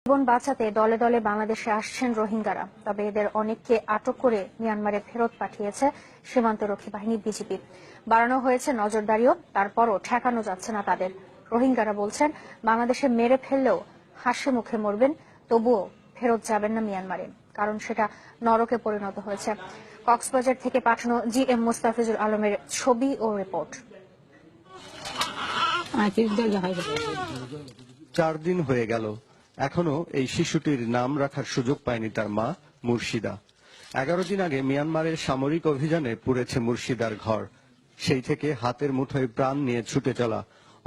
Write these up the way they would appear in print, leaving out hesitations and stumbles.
জীবন বাঁচাতে দলে দলে বাংলাদেশে আসছেন রোহিঙ্গারা। তবে এদের অনেককে আটক করে মিয়ানমারে ফেরত পাঠিয়েছে সীমান্তরক্ষী বাহিনী বিজিবি। বাড়ানো হয়েছে নজরদারিও, তারপরও ঠেকানো যাচ্ছে না তাদের। রোহিঙ্গারা বলছেন, বাংলাদেশে মেরে ফেললেও হাসি মুখে মরবেন, তবুও ফেরত যাবেন না মিয়ানমারে, কারণ সেটা নরকে পরিণত হয়েছে। কক্সবাজার থেকে পাঠানো GM মুস্তাফিজুল আলমের ছবি ও রিপোর্ট। 4 দিন হয়ে গেল, এখনো এই শিশুটির নাম রাখার সুযোগ পায়নি তার মা মুর্শিদা। 11 দিন আগে মিয়ানমারের সামরিক অভিযানে পুড়েছে মুর্শিদার ঘর। সেই থেকে হাতের মুঠোয় প্রাণ নিয়ে ছুটে চলা,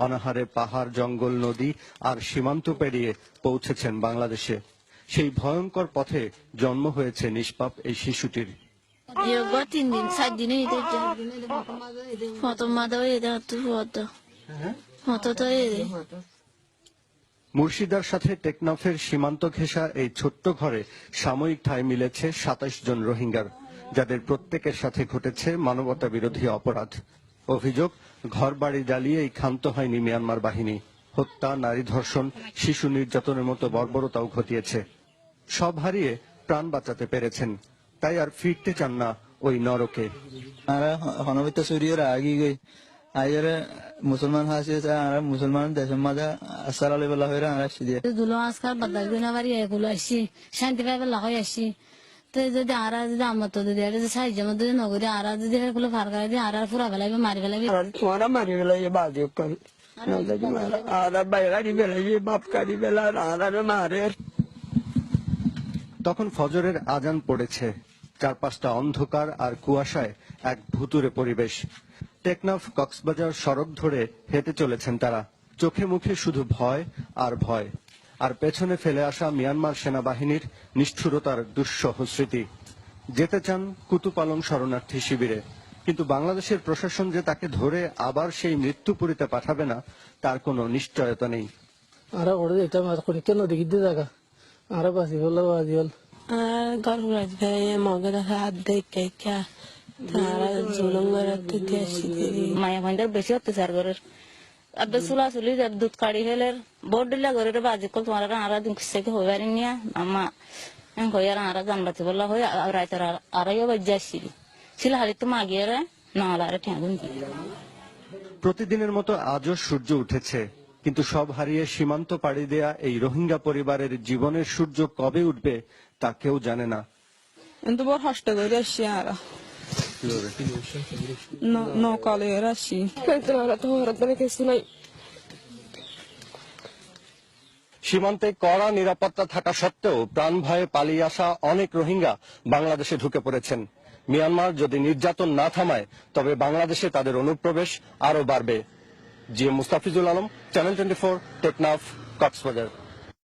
অনাহারে পাহাড়, জঙ্গল, নদী আর সীমান্ত পেরিয়ে পৌঁছেছেন বাংলাদেশে। সেই ভয়ঙ্কর পথে জন্ম হয়েছে নিষ্পাপ এই শিশুটির। মুর্শিদার সাথে টেকনাফের সীমান্ত ঘেঁষা এই ছোট্ট ঘরে সাময়িক ঠাঁই মিলেছে 27 জন রোহিঙ্গার, যাদের প্রত্যেকের সাথে ঘটেছে মানবতা বিরোধী অপরাধ। অভিযোগ, ঘরবাড়ি জ্বালিয়েই ক্ষান্ত হয়নি মিয়ানমার বাহিনী। হত্যা, নারী ধর্ষণ, শিশু নির্যাতনের মতো বর্বরতাও ঘটিয়েছে। সব হারিয়ে প্রাণ বাঁচাতে পেরেছেন, তাই আর ফিরতে চান না ওই নরকে। মুসলমান হাসিয়েছে আর মুসলমান দেশের মাঝে আসসার আলী বেলা হয়ে আসছি দিয়ে দুলো আজকাল বাদাল দিন আবার এগুলো আসছি শান্তি পাই বেলা হয়ে আসছি। তো যদি আর যদি আমার তো যদি এটা সাহায্য মধ্যে নগরী আর যদি এগুলো ফার করে দিয়ে আর পুরা ফেলাইবে মারি ফেলাইবে তোমার মারি ফেলাইবে বাজি করি আর বাইরে ফেলাইবে বাপ কারি বেলা আর মারে। তখন ফজরের আজান পড়েছে, চারপাশটা অন্ধকার আর কুয়াশায় এক ভুতুড়ে পরিবেশ। টেকনাফ কক্সবাজার সড়ক ধরে হেঁটে চলেছেন তারা, চোখে মুখে শুধু ভয় আর ভয়, আর পেছনে ফেলে আসা মিয়ানমার সেনাবাহিনীর নিষ্ঠুরতার দুঃসহ স্মৃতি। যেতে চান কুতুপালং শরণার্থী শিবিরে, কিন্তু বাংলাদেশের প্রশাসন যে তাকে ধরে আবার সেই মৃত্যুপুরীতে পাঠাবে না, তার কোনো নিশ্চয়তা নেই। আর ওরে এটা মার করি কেন দেখি জায়গা আর বাসি বললো বাজি বল আর গর্ব রাখবে মগে দেখা হাত দেখে তারা জুলুম করাতে দিয়েছি মায়া ভান্ডার বেশি অত্যাচার করে আবে চুলা চুলি দুধ কাড়ি ফেলের বোর্ড দিলা করে বাজি কল তোমার আর দিন থেকে হয়ে পারি নিয়া আমা কইয়ার আর জানবাতে বললা হয়ে রাইতার আড়াইও বাজে আসছিল ছিল হালি তো মাগিয়ে না হলে ঠেঁগুন। প্রতিদিনের মতো আজও সূর্য উঠেছে, কিন্তু সব হারিয়ে সীমান্ত পাড়ি দেয়া এই রোহিঙ্গা পরিবারের জীবনের সূর্য কবে উঠবে তা কেউ জানে না। কিন্তু বড় কষ্ট করে আসছি আর নকালে আসছি কিছু নাই। সীমান্তে কড়া নিরাপত্তা থাকা সত্ত্বেও প্রাণ ভয়ে পালিয়ে আসা অনেক রোহিঙ্গা বাংলাদেশে ঢুকে পড়েছেন। মিয়ানমার যদি নির্যাতন না থামায়, তবে বাংলাদেশে তাদের অনুপ্রবেশ আরো বাড়বে। GM Mustafizul Alam, channel 24, Teknaf, Cox's Bazar.